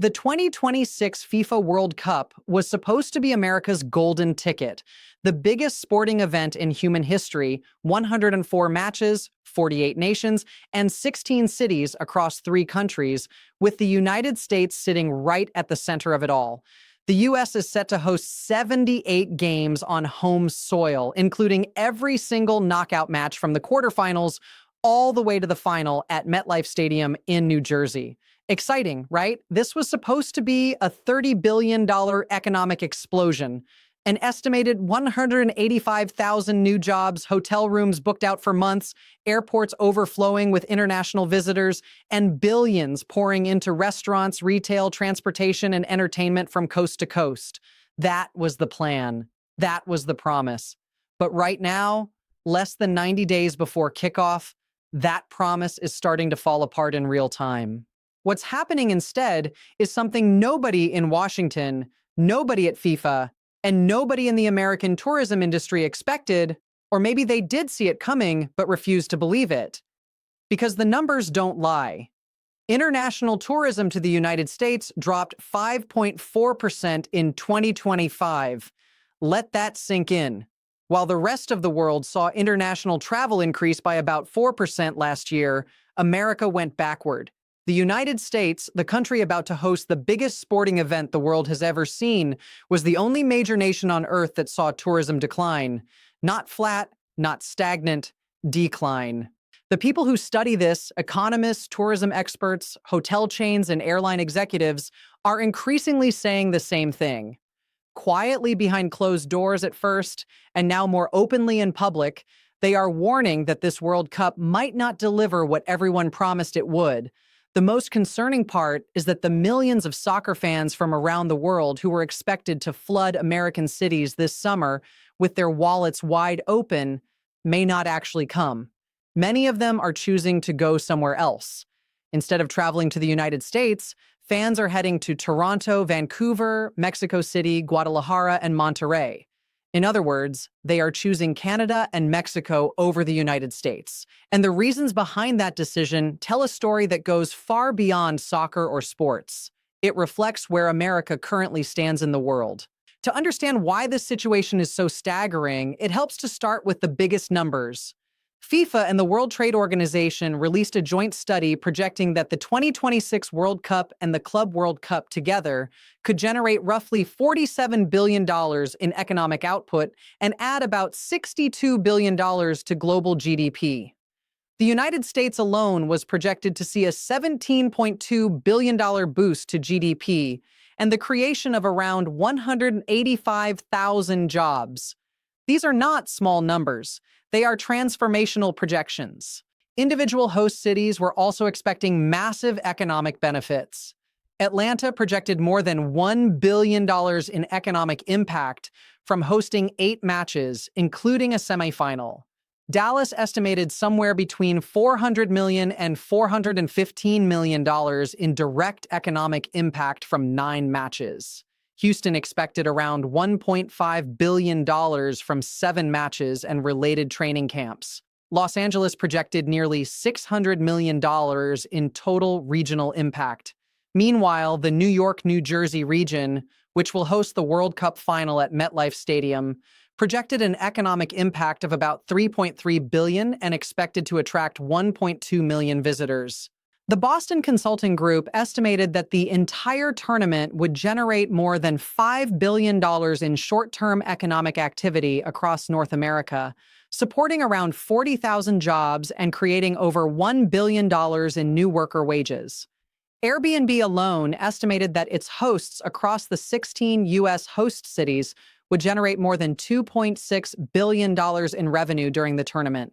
The 2026 FIFA World Cup was supposed to be America's golden ticket, the biggest sporting event in human history: 104 matches, 48 nations, and 16 cities across 3 countries, with the United States sitting right at the center of it all. The U.S. is set to host 78 games on home soil, including every single knockout match from the quarterfinals all the way to the final at MetLife Stadium in New Jersey. Exciting, right? This was supposed to be a $30 billion economic explosion. An estimated 185,000 new jobs, hotel rooms booked out for months, airports overflowing with international visitors, and billions pouring into restaurants, retail, transportation, and entertainment from coast to coast. That was the plan. That was the promise. But right now, less than 90 days before kickoff, that promise is starting to fall apart in real time. What's happening instead is something nobody in Washington, nobody at FIFA, and nobody in the American tourism industry expected, or maybe they did see it coming but refused to believe it. Because the numbers don't lie. International tourism to the United States dropped 5.4% in 2025. Let that sink in. While the rest of the world saw international travel increase by about 4% last year, America went backward. The United States, the country about to host the biggest sporting event the world has ever seen, was the only major nation on Earth that saw tourism decline. Not flat, not stagnant, decline. The people who study this, economists, tourism experts, hotel chains, and airline executives, are increasingly saying the same thing. Quietly behind closed doors at first, and now more openly in public, they are warning that this World Cup might not deliver what everyone promised it would. The most concerning part is that the millions of soccer fans from around the world who were expected to flood American cities this summer with their wallets wide open may not actually come. Many of them are choosing to go somewhere else. Instead of traveling to the United States, fans are heading to Toronto, Vancouver, Mexico City, Guadalajara, and Monterrey. In other words, they are choosing Canada and Mexico over the United States. And the reasons behind that decision tell a story that goes far beyond soccer or sports. It reflects where America currently stands in the world. To understand why this situation is so staggering, it helps to start with the biggest numbers. FIFA and the World Trade Organization released a joint study projecting that the 2026 World Cup and the Club World Cup together could generate roughly $47 billion in economic output and add about $62 billion to global GDP. The United States alone was projected to see a $17.2 billion boost to GDP and the creation of around 185,000 jobs. These are not small numbers. They are transformational projections. Individual host cities were also expecting massive economic benefits. Atlanta projected more than $1 billion in economic impact from hosting 8 matches, including a semifinal. Dallas estimated somewhere between $400 million and $415 million in direct economic impact from 9 matches. Houston expected around $1.5 billion from 7 matches and related training camps. Los Angeles projected nearly $600 million in total regional impact. Meanwhile, the New York-New Jersey region, which will host the World Cup final at MetLife Stadium, projected an economic impact of about $3.3 billion and expected to attract 1.2 million visitors. The Boston Consulting Group estimated that the entire tournament would generate more than $5 billion in short-term economic activity across North America, supporting around 40,000 jobs and creating over $1 billion in new worker wages. Airbnb alone estimated that its hosts across the 16 U.S. host cities would generate more than $2.6 billion in revenue during the tournament.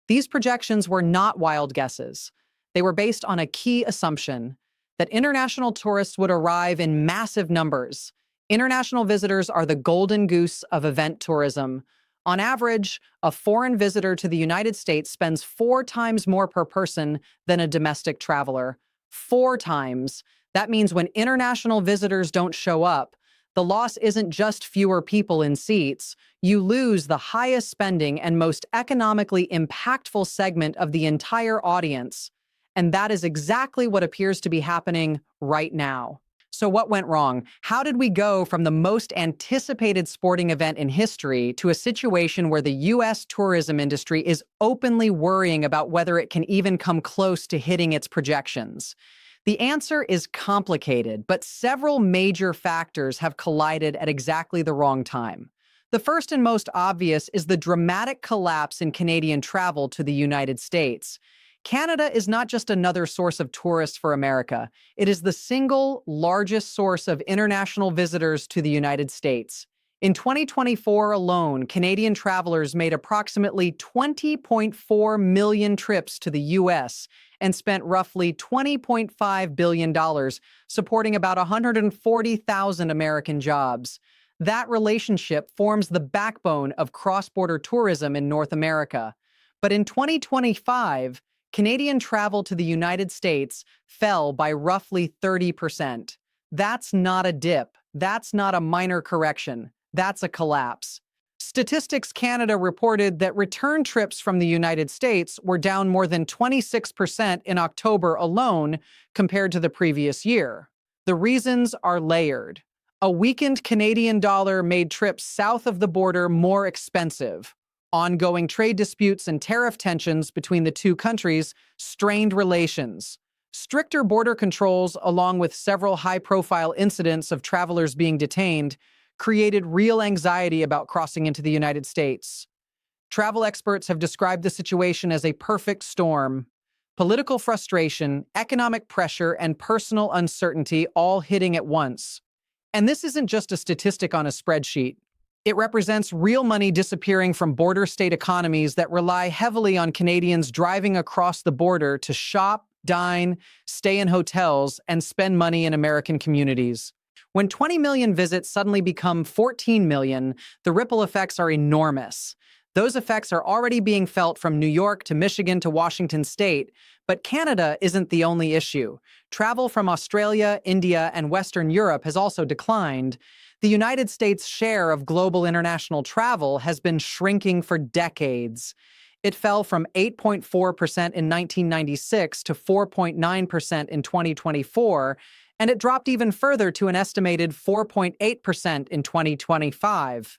These projections were not wild guesses. They were based on a key assumption that international tourists would arrive in massive numbers. International visitors are the golden goose of event tourism. On average, a foreign visitor to the United States spends 4 times more per person than a domestic traveler. 4 times. That means when international visitors don't show up, the loss isn't just fewer people in seats. You lose the highest spending and most economically impactful segment of the entire audience. And that is exactly what appears to be happening right now. So what went wrong? How did we go from the most anticipated sporting event in history to a situation where the U.S. tourism industry is openly worrying about whether it can even come close to hitting its projections? The answer is complicated, but several major factors have collided at exactly the wrong time. The first and most obvious is the dramatic collapse in Canadian travel to the United States. Canada is not just another source of tourists for America. It is the single largest source of international visitors to the United States. In 2024 alone, Canadian travelers made approximately 20.4 million trips to the U.S. and spent roughly $20.5 billion, supporting about 140,000 American jobs. That relationship forms the backbone of cross-border tourism in North America. But in 2025, Canadian travel to the United States fell by roughly 30%. That's not a dip. That's not a minor correction. That's a collapse. Statistics Canada reported that return trips from the United States were down more than 26% in October alone compared to the previous year. The reasons are layered. A weakened Canadian dollar made trips south of the border more expensive. Ongoing trade disputes and tariff tensions between the two countries strained relations. Stricter border controls, along with several high-profile incidents of travelers being detained, created real anxiety about crossing into the United States. Travel experts have described the situation as a perfect storm. Political frustration, economic pressure, and personal uncertainty all hitting at once. And this isn't just a statistic on a spreadsheet. It represents real money disappearing from border state economies that rely heavily on Canadians driving across the border to shop, dine, stay in hotels, and spend money in American communities. When 20 million visits suddenly become 14 million, the ripple effects are enormous. Those effects are already being felt from New York to Michigan to Washington state, but Canada isn't the only issue. Travel from Australia, India, and Western Europe has also declined. The United States' share of global international travel has been shrinking for decades. It fell from 8.4% in 1996 to 4.9% in 2024, and it dropped even further to an estimated 4.8% in 2025.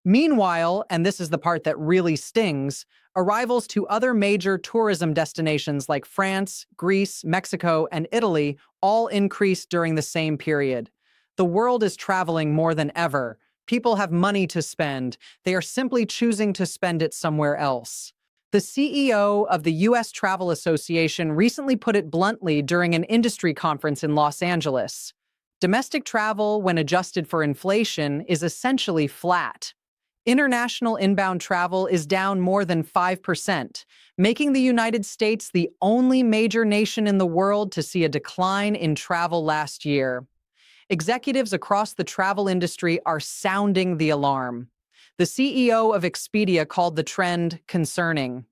Meanwhile, and this is the part that really stings, arrivals to other major tourism destinations like France, Greece, Mexico, and Italy all increased during the same period. The world is traveling more than ever. People have money to spend. They are simply choosing to spend it somewhere else. The CEO of the U.S. Travel Association recently put it bluntly during an industry conference in Los Angeles. Domestic travel, when adjusted for inflation, is essentially flat. International inbound travel is down more than 5%, making the United States the only major nation in the world to see a decline in travel last year. Executives across the travel industry are sounding the alarm. The CEO of Expedia called the trend concerning.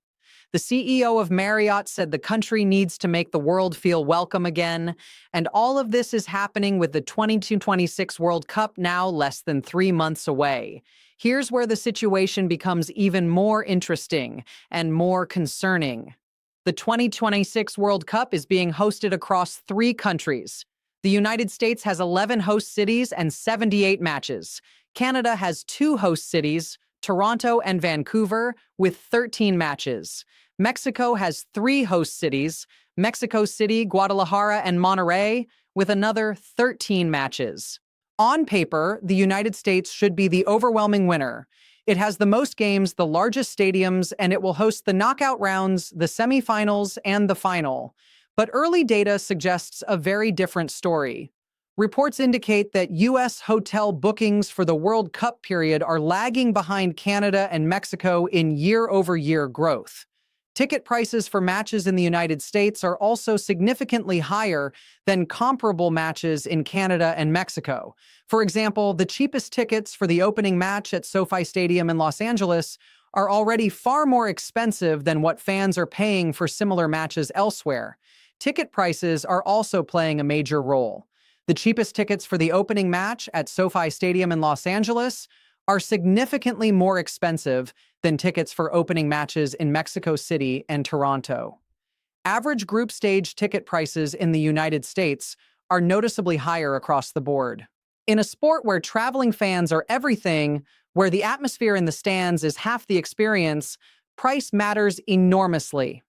The CEO of Marriott said the country needs to make the world feel welcome again, and all of this is happening with the 2026 World Cup now less than 3 months away. Here's where the situation becomes even more interesting and more concerning. The 2026 World Cup is being hosted across 3 countries. The United States has 11 host cities and 78 matches. Canada has 2 host cities, Toronto and Vancouver, with 13 matches. Mexico has 3 host cities, Mexico City, Guadalajara, and Monterrey, with another 13 matches. On paper, the United States should be the overwhelming winner. It has the most games, the largest stadiums, and it will host the knockout rounds, the semifinals, and the final. But early data suggests a very different story. Reports indicate that U.S. hotel bookings for the World Cup period are lagging behind Canada and Mexico in year-over-year growth. Ticket prices for matches in the United States are also significantly higher than comparable matches in Canada and Mexico. For example, the cheapest tickets for the opening match at SoFi Stadium in Los Angeles are already far more expensive than what fans are paying for similar matches elsewhere. Ticket prices are also playing a major role. The cheapest tickets for the opening match at SoFi Stadium in Los Angeles are significantly more expensive than tickets for opening matches in Mexico City and Toronto. Average group stage ticket prices in the United States are noticeably higher across the board. In a sport where traveling fans are everything, where the atmosphere in the stands is half the experience, price matters enormously.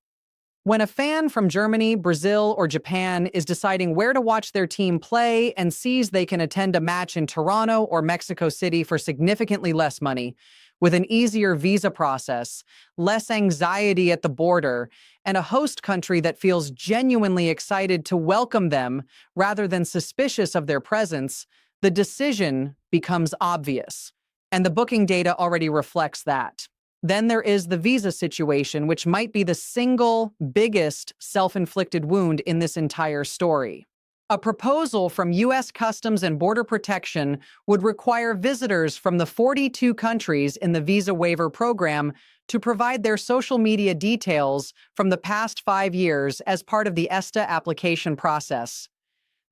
When a fan from Germany, Brazil, or Japan is deciding where to watch their team play and sees they can attend a match in Toronto or Mexico City for significantly less money, with an easier visa process, less anxiety at the border, and a host country that feels genuinely excited to welcome them rather than suspicious of their presence, the decision becomes obvious. And the booking data already reflects that. Then there is the visa situation, which might be the single biggest self-inflicted wound in this entire story. A proposal from U.S. Customs and Border Protection would require visitors from the 42 countries in the visa waiver program to provide their social media details from the past 5 years as part of the ESTA application process.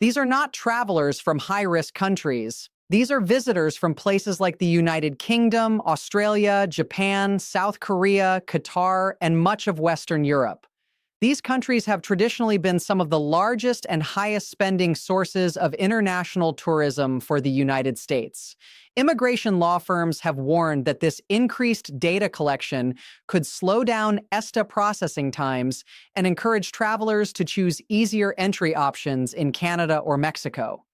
These are not travelers from high-risk countries. These are visitors from places like the United Kingdom, Australia, Japan, South Korea, Qatar, and much of Western Europe. These countries have traditionally been some of the largest and highest spending sources of international tourism for the United States. Immigration law firms have warned that this increased data collection could slow down ESTA processing times and encourage travelers to choose easier entry options in Canada or Mexico.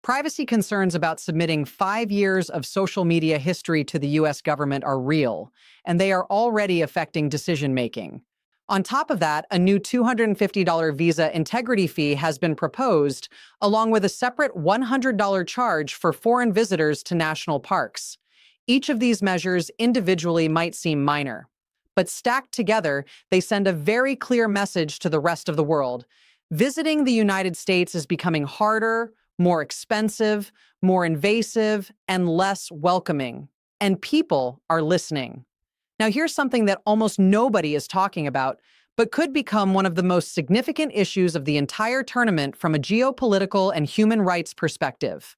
Privacy concerns about submitting 5 years of social media history to the U.S. government are real, and they are already affecting decision-making. On top of that, a new $250 visa integrity fee has been proposed, along with a separate $100 charge for foreign visitors to national parks. Each of these measures individually might seem minor, but stacked together, they send a very clear message to the rest of the world. Visiting the United States is becoming harder, more expensive, more invasive, and less welcoming. And people are listening. Now, here's something that almost nobody is talking about, but could become one of the most significant issues of the entire tournament from a geopolitical and human rights perspective.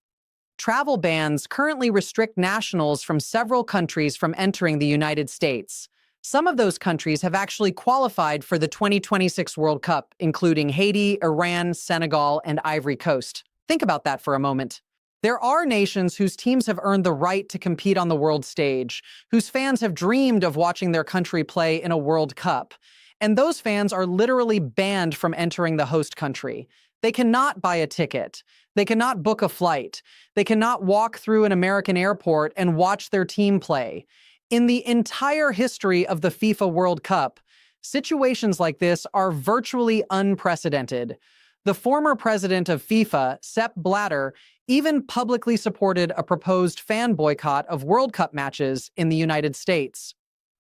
Travel bans currently restrict nationals from several countries from entering the United States. Some of those countries have actually qualified for the 2026 World Cup, including Haiti, Iran, Senegal, and Ivory Coast. Think about that for a moment. There are nations whose teams have earned the right to compete on the world stage, whose fans have dreamed of watching their country play in a World Cup, and those fans are literally banned from entering the host country. They cannot buy a ticket. They cannot book a flight. They cannot walk through an American airport and watch their team play. In the entire history of the FIFA World Cup, situations like this are virtually unprecedented. The former president of FIFA, Sepp Blatter, even publicly supported a proposed fan boycott of World Cup matches in the United States.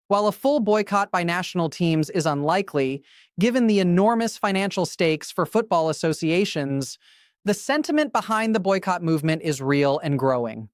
While a full boycott by national teams is unlikely, given the enormous financial stakes for football associations, the sentiment behind the boycott movement is real and growing.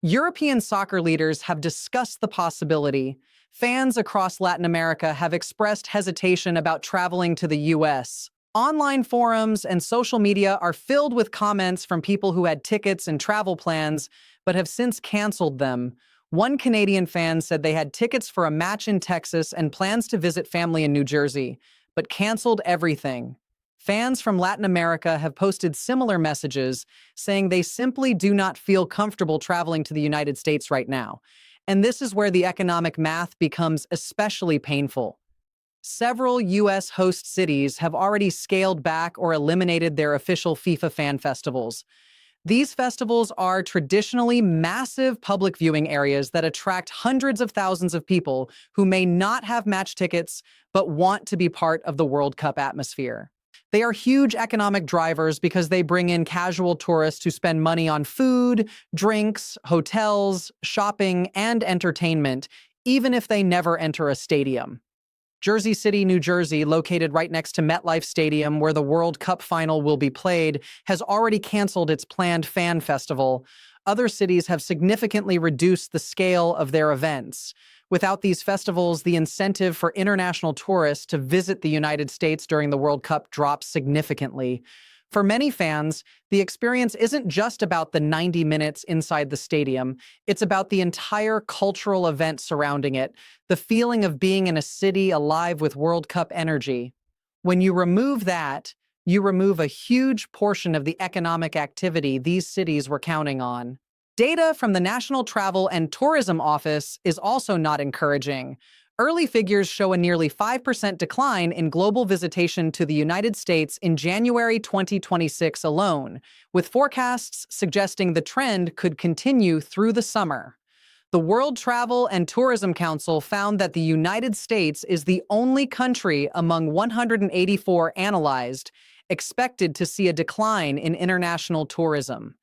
European soccer leaders have discussed the possibility. Fans across Latin America have expressed hesitation about traveling to the U.S. Online forums and social media are filled with comments from people who had tickets and travel plans, but have since canceled them. One Canadian fan said they had tickets for a match in Texas and plans to visit family in New Jersey, but canceled everything. Fans from Latin America have posted similar messages, saying they simply do not feel comfortable traveling to the United States right now. And this is where the economic math becomes especially painful. Several U.S. host cities have already scaled back or eliminated their official FIFA fan festivals. These festivals are traditionally massive public viewing areas that attract hundreds of thousands of people who may not have match tickets but want to be part of the World Cup atmosphere. They are huge economic drivers because they bring in casual tourists who spend money on food, drinks, hotels, shopping, and entertainment, even if they never enter a stadium. Jersey City, New Jersey, located right next to MetLife Stadium, where the World Cup final will be played, has already canceled its planned fan festival. Other cities have significantly reduced the scale of their events. Without these festivals, the incentive for international tourists to visit the United States during the World Cup drops significantly. For many fans, the experience isn't just about the 90 minutes inside the stadium. It's about the entire cultural event surrounding it, the feeling of being in a city alive with World Cup energy. When you remove that, You remove a huge portion of the economic activity these cities were counting on. Data from the National Travel and Tourism Office is also not encouraging. Early figures show a nearly 5% decline in global visitation to the United States in January 2026 alone, with forecasts suggesting the trend could continue through the summer. The World Travel and Tourism Council found that the United States is the only country among 184 analyzed expected to see a decline in international tourism.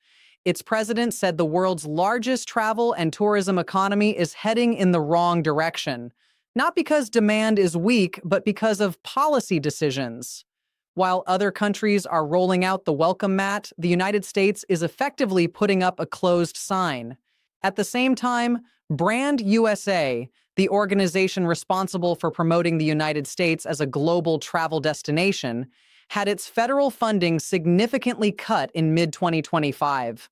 Its president said the world's largest travel and tourism economy is heading in the wrong direction, not because demand is weak, but because of policy decisions. While other countries are rolling out the welcome mat, the United States is effectively putting up a closed sign. At the same time, Brand USA, the organization responsible for promoting the United States as a global travel destination, had its federal funding significantly cut in mid-2025.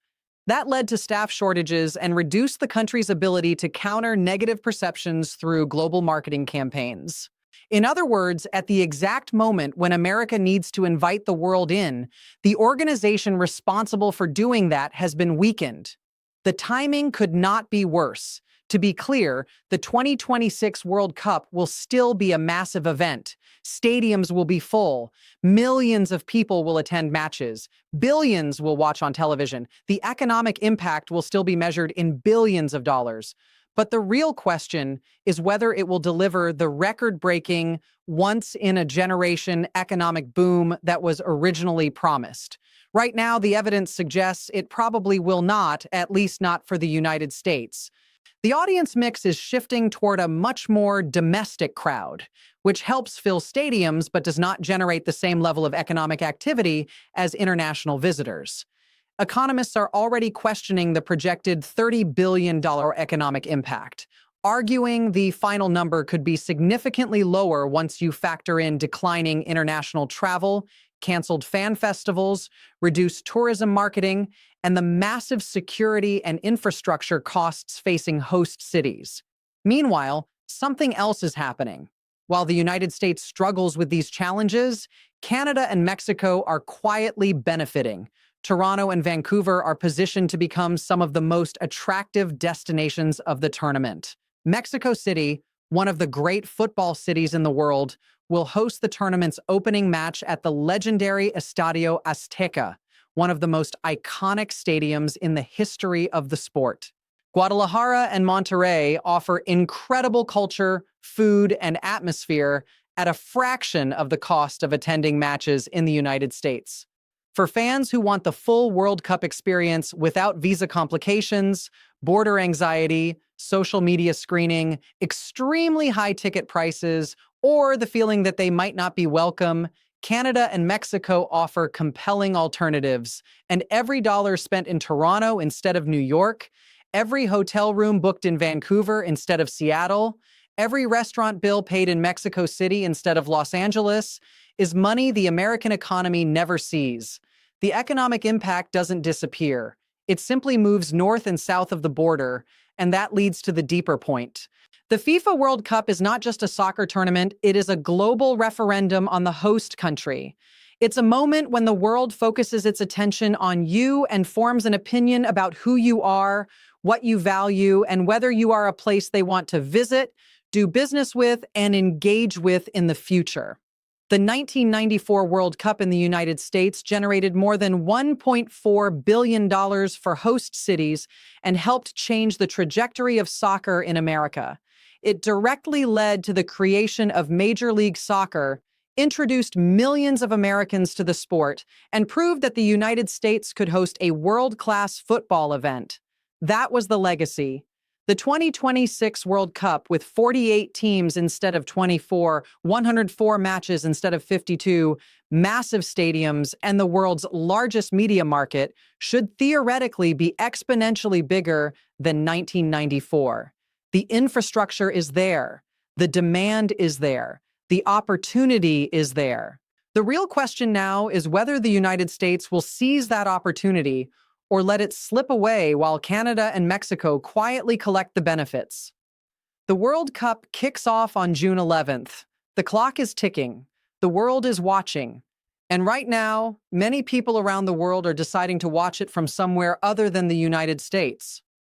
That led to staff shortages and reduced the country's ability to counter negative perceptions through global marketing campaigns. In other words, at the exact moment when America needs to invite the world in, the organization responsible for doing that has been weakened. The timing could not be worse. To be clear, the 2026 World Cup will still be a massive event. Stadiums will be full. Millions of people will attend matches. Billions will watch on television. The economic impact will still be measured in billions of dollars. But the real question is whether it will deliver the record-breaking, once-in-a-generation economic boom that was originally promised. Right now, the evidence suggests it probably will not, at least not for the United States. The audience mix is shifting toward a much more domestic crowd, which helps fill stadiums but does not generate the same level of economic activity as international visitors. Economists are already questioning the projected $30 billion economic impact, arguing the final number could be significantly lower once you factor in declining international travel, canceled fan festivals, reduced tourism marketing, and the massive security and infrastructure costs facing host cities. Meanwhile, something else is happening. While the United States struggles with these challenges, Canada and Mexico are quietly benefiting. Toronto and Vancouver are positioned to become some of the most attractive destinations of the tournament. Mexico City, one of the great football cities in the world, will host the tournament's opening match at the legendary Estadio Azteca, one of the most iconic stadiums in the history of the sport. Guadalajara and Monterrey offer incredible culture, food, and atmosphere at a fraction of the cost of attending matches in the United States. For fans who want the full World Cup experience without visa complications, border anxiety, social media screening, extremely high ticket prices, or the feeling that they might not be welcome, Canada and Mexico offer compelling alternatives, and every dollar spent in Toronto instead of New York, every hotel room booked in Vancouver instead of Seattle, every restaurant bill paid in Mexico City instead of Los Angeles, is money the American economy never sees. The economic impact doesn't disappear. It simply moves north and south of the border, and that leads to the deeper point. The FIFA World Cup is not just a soccer tournament, it is a global referendum on the host country. It's a moment when the world focuses its attention on you and forms an opinion about who you are, what you value, and whether you are a place they want to visit, do business with, and engage with in the future. The 1994 World Cup in the United States generated more than $1.4 billion for host cities and helped change the trajectory of soccer in America. It directly led to the creation of Major League Soccer, introduced millions of Americans to the sport, and proved that the United States could host a world-class football event. That was the legacy. The 2026 World Cup, with 48 teams instead of 24, 104 matches instead of 52, massive stadiums, and the world's largest media market, should theoretically be exponentially bigger than 1994. The infrastructure is there. The demand is there. The opportunity is there. The real question now is whether the United States will seize that opportunity or let it slip away while Canada and Mexico quietly collect the benefits. The World Cup kicks off on June 11th. The clock is ticking. The world is watching. And right now, many people around the world are deciding to watch it from somewhere other than the United States.